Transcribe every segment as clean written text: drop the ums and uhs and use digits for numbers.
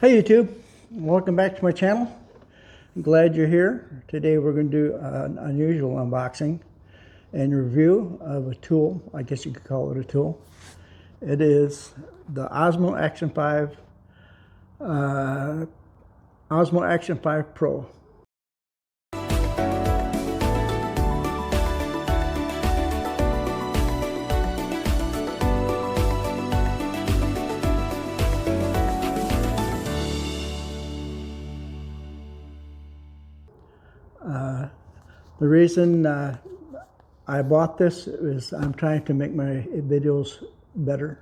Hey YouTube, welcome back to my channel. I'm glad you're here. Today we're going to do an unusual unboxing and review of a tool. I guess you could call it a tool. It is the Osmo Action 5 Osmo Action 5 Pro. The reason I bought this is I'm trying to make my videos better.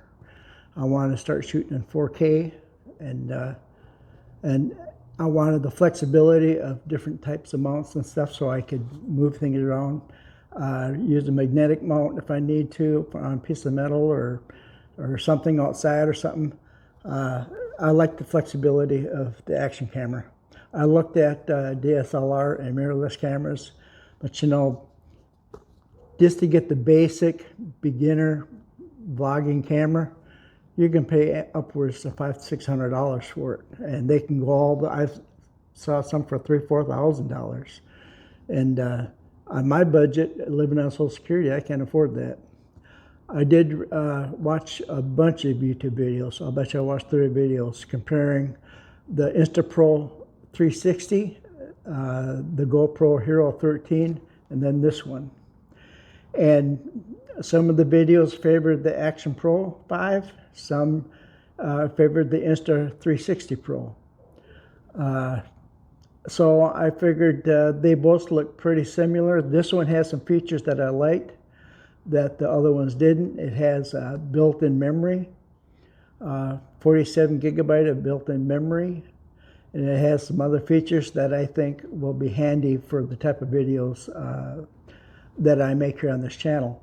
I want to start shooting in 4K, and I wanted the flexibility of different types of mounts and stuff, so I could move things around. Use a magnetic mount if I need to on a piece of metal or something outside or something. I like the flexibility of the action camera. I looked at DSLR and mirrorless cameras, but you know, just to get the basic beginner vlogging camera, you can pay upwards of $500–600 for it, and they can go all I saw some for $3,000–4,000, and on my budget, living on Social Security, I can't afford that. I did watch a bunch of YouTube videos. I'll bet you I watched 30 videos comparing the InstaPro 360, the GoPro Hero 13, and then this one. And some of the videos favored the Action Pro 5, some favored the Insta360 Pro. So I figured they both look pretty similar. This one has some features that I liked that the other ones didn't. It has built-in memory, 47 gigabyte of built-in memory. And it has some other features that I think will be handy for the type of videos that I make here on this channel.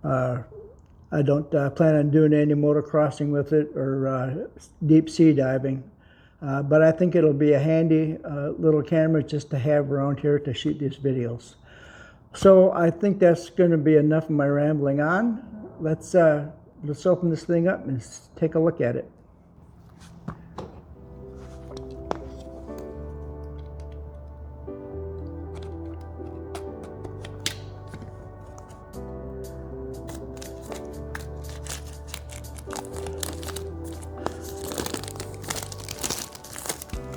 I don't plan on doing any motocrossing with it or deep sea diving, but I think it'll be a handy little camera just to have around here to shoot these videos. So I think that's going to be enough of my rambling on. Let's open this thing up and take a look at it.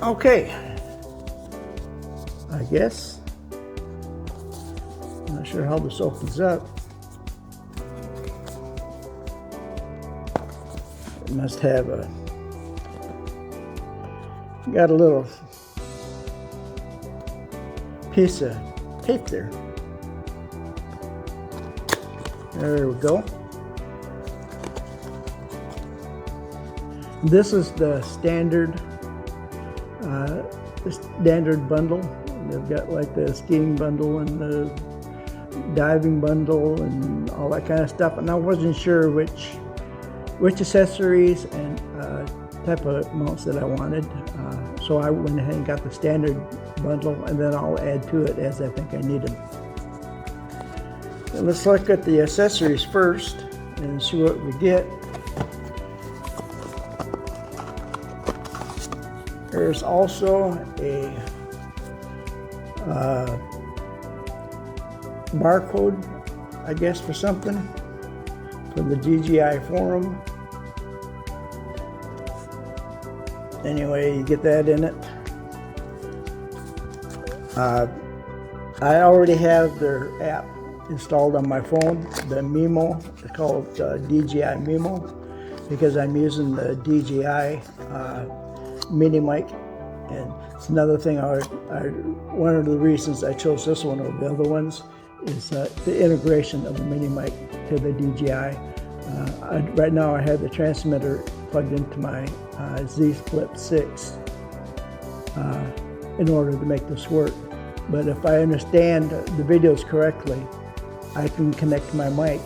Okay, I guess, I'm not sure how this opens up. It must have got a little piece of tape there. There we go. This is the standard bundle. They've got like the skiing bundle and the diving bundle and all that kind of stuff, and I wasn't sure which accessories and type of mounts that I wanted, so I went ahead and got the standard bundle, and then I'll add to it as I think I need them. So let's look at the accessories first and see what we get. There's also a barcode, I guess, for something from the DJI forum. Anyway, you get that in it. I already have their app installed on my phone, the Mimo. It's called DJI Mimo, because I'm using the DJI mini mic, and it's another thing. One of the reasons I chose this one over the other ones is the integration of the mini mic to the DJI. Right now I have the transmitter plugged into my Z Flip 6 in order to make this work. But if I understand the videos correctly, I can connect my mic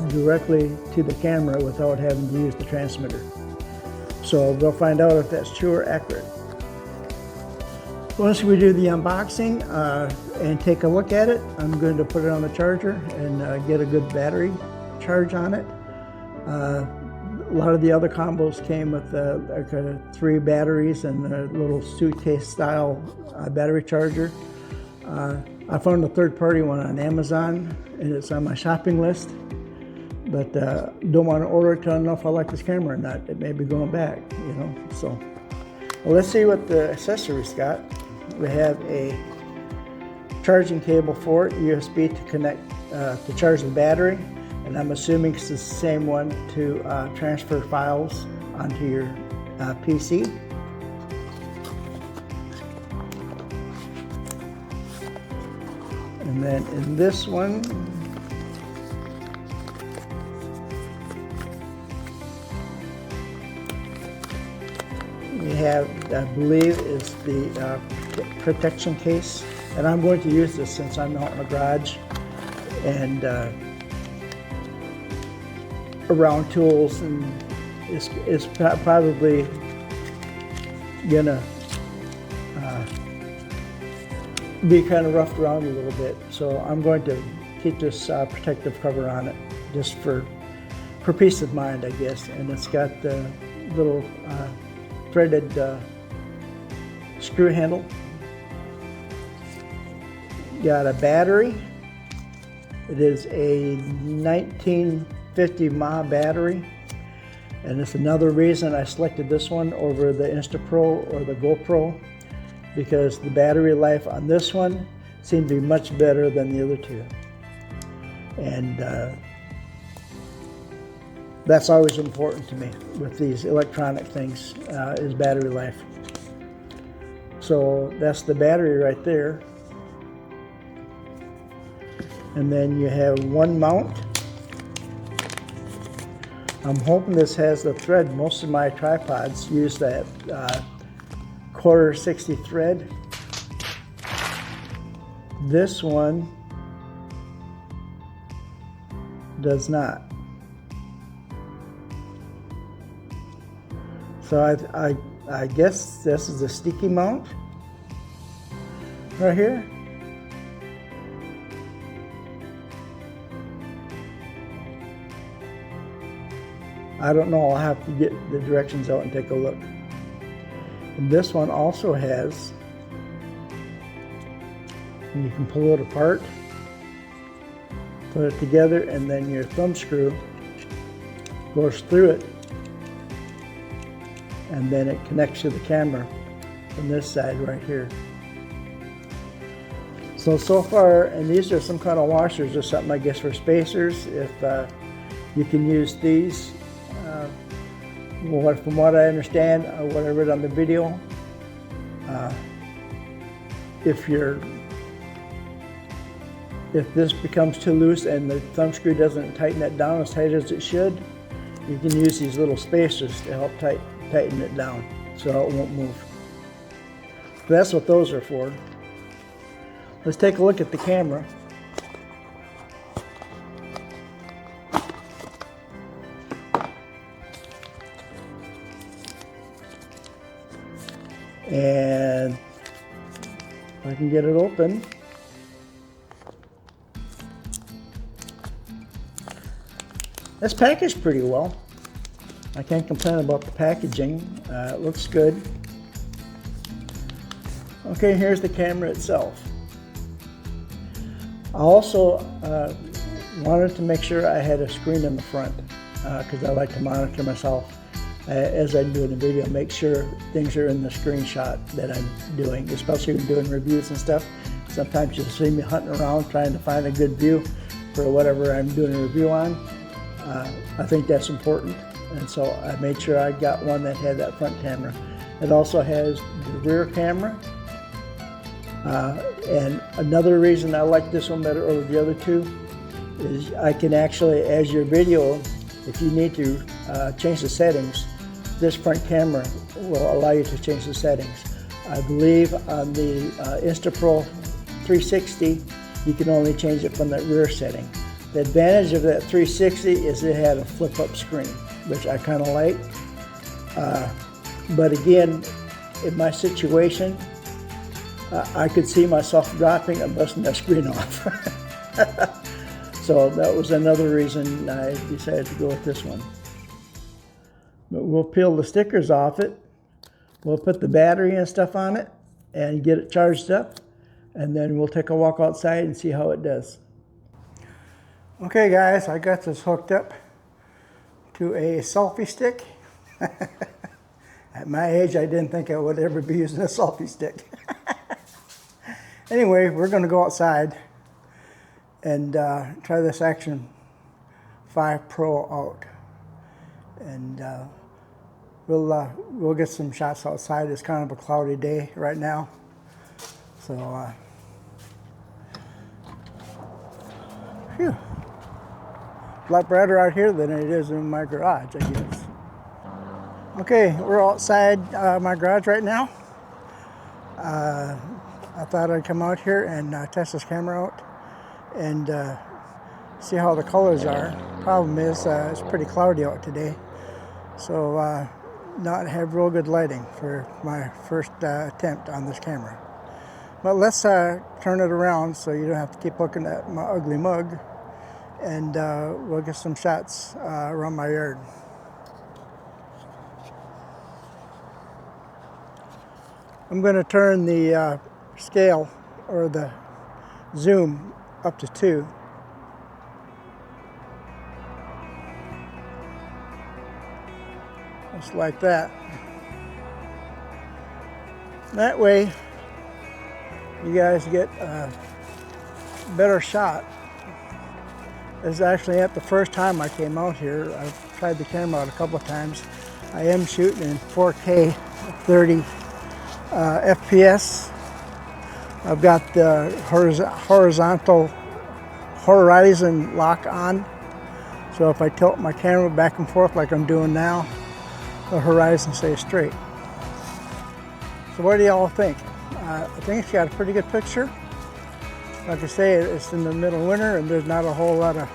directly to the camera without having to use the transmitter. So we'll find out if that's true or accurate. Once we do the unboxing and take a look at it, I'm going to put it on the charger and get a good battery charge on it. a lot of the other combos came with like 3 batteries and a little suitcase style battery charger. I found a third-party one on Amazon, and it's on my shopping list, but don't want to order it till I know if I like this camera or not. It may be going back, you know. So, well, let's see what the accessories got. We have a charging cable for it, USB to connect to charge the battery, and I'm assuming it's the same one to transfer files onto your PC. And then in this one, we have, I believe, is the protection case. And I'm going to use this since I'm out in the garage and around tools, and it's probably gonna be kind of roughed around a little bit. So I'm going to keep this protective cover on it just for peace of mind, I guess. And it's got the little threaded screw handle. Got a battery. It is a 1950 mAh battery, and it's another reason I selected this one over the InstaPro or the GoPro, because the battery life on this one seemed to be much better than the other two. And that's always important to me with these electronic things, is battery life. So that's the battery right there. And then you have one mount. I'm hoping this has the thread. Most of my tripods use that quarter 60 thread. This one does not. So I guess this is a sticky mount right here. I don't know, I'll have to get the directions out and take a look. And this one also has, and you can pull it apart, put it together, and then your thumb screw goes through it, and then it connects to the camera from this side right here. So far, and these are some kind of washers or something, I guess, for spacers. If you can use these. From what I understand, what I read on the video, if this becomes too loose and the thumb screw doesn't tighten it down as tight as it should, you can use these little spacers to help tighten it down so it won't move. So that's what those are for. Let's take a look at the camera. And if I can get it open. It's packaged pretty well. I can't complain about the packaging. It looks good. Okay, here's the camera itself. I also wanted to make sure I had a screen in the front because I like to monitor myself as I'm doing a video, make sure things are in the screenshot that I'm doing, especially when doing reviews and stuff. Sometimes you'll see me hunting around trying to find a good view for whatever I'm doing a review on. I think that's important, and so I made sure I got one that had that front camera. It also has the rear camera, and another reason I like this one better over the other two is I can actually, as your video, if you need to change the settings, this front camera will allow you to change the settings. I believe on the InstaPro 360, you can only change it from that rear setting. The advantage of that 360 is it had a flip-up screen, which I kind of like. But again, in my situation, I could see myself dropping and busting that screen off. So that was another reason I decided to go with this one. But we'll peel the stickers off it. We'll put the battery and stuff on it and get it charged up. And then we'll take a walk outside and see how it does. Okay guys, I got this hooked up to a selfie stick. At my age, I didn't think I would ever be using a selfie stick. Anyway, we're going to go outside and try this Action 5 Pro out. And we'll get some shots outside. It's kind of a cloudy day right now. So, phew. A lot brighter out here than it is in my garage, I guess. Okay, we're outside my garage right now. I thought I'd come out here and test this camera out and see how the colors are. Problem is, it's pretty cloudy out today, so not have real good lighting for my first attempt on this camera. But let's turn it around so you don't have to keep looking at my ugly mug, and we'll get some shots around my yard. I'm going to turn the scale or the zoom up to 2. Just like that. That way you guys get a better shot. This is actually at the first time I came out here. I've tried the camera out a couple of times. I am shooting in 4K 30 FPS. I've got the horizontal horizon lock on, so if I tilt my camera back and forth like I'm doing now, the horizon stays straight. So what do y'all think? I think it's got a pretty good picture. Like I say, it's in the middle of winter and there's not a whole lot of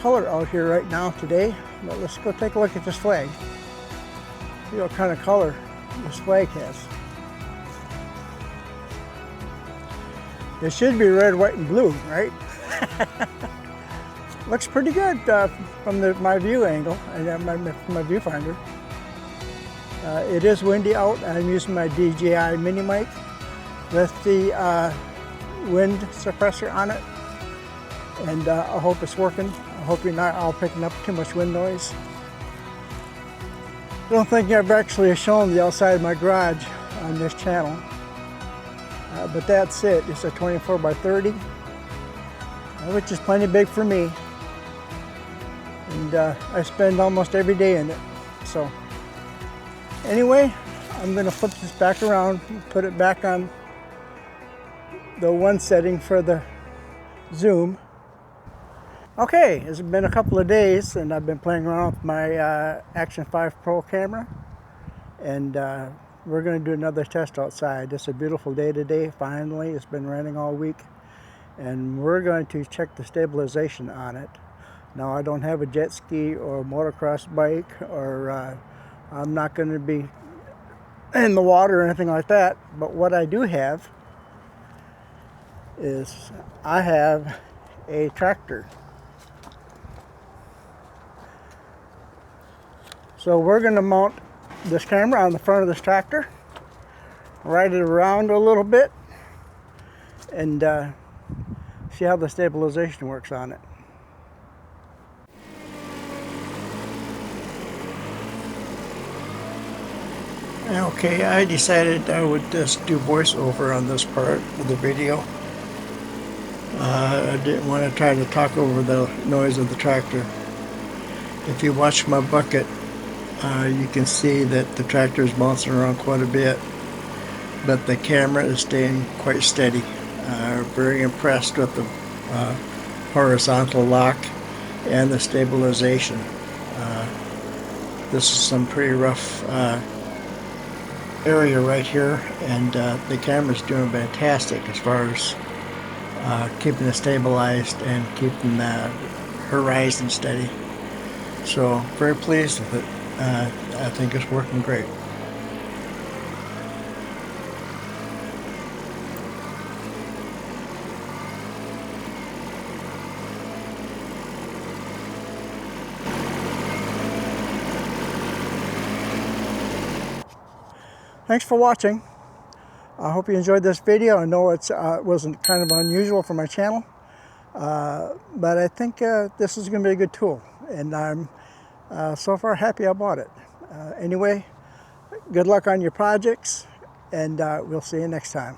color out here right now today, but let's go take a look at this flag. See what kind of color this flag has. It should be red, white, and blue, right? Looks pretty good from my view angle, my viewfinder. It is windy out. I'm using my DJI mini mic with the wind suppressor on it, and I hope it's working. I hope you're not all picking up too much wind noise. I don't think I've actually shown the outside of my garage on this channel, but that's it. It's a 24 by 30, which is plenty big for me, and I spend almost every day in it. So anyway, I'm going to flip this back around, put it back on the 1 setting for the zoom. Okay, it's been a couple of days and I've been playing around with my Action 5 Pro camera, and we're going to do another test outside. It's a beautiful day today, finally. It's been raining all week, and we're going to check the stabilization on it. Now, I don't have a jet ski or motocross bike, or I'm not going to be in the water or anything like that, but what I do have is I have a tractor. So we're going to mount this camera on the front of this tractor, ride it around a little bit, and see how the stabilization works on it. Okay, I decided I would just do voiceover on this part of the video. I didn't want to try to talk over the noise of the tractor. If you watch my bucket, you can see that the tractor is bouncing around quite a bit, but the camera is staying quite steady. Very impressed with the horizontal lock and the stabilization. This is some pretty rough area right here, and the camera's doing fantastic as far as keeping it stabilized and keeping the horizon steady. So very pleased with it. I think it's working great. thanks for watching. I hope you enjoyed this video. I know it wasn't kind of unusual for my channel, but I think this is going to be a good tool, and I'm so far happy I bought it. Anyway, good luck on your projects, and we'll see you next time.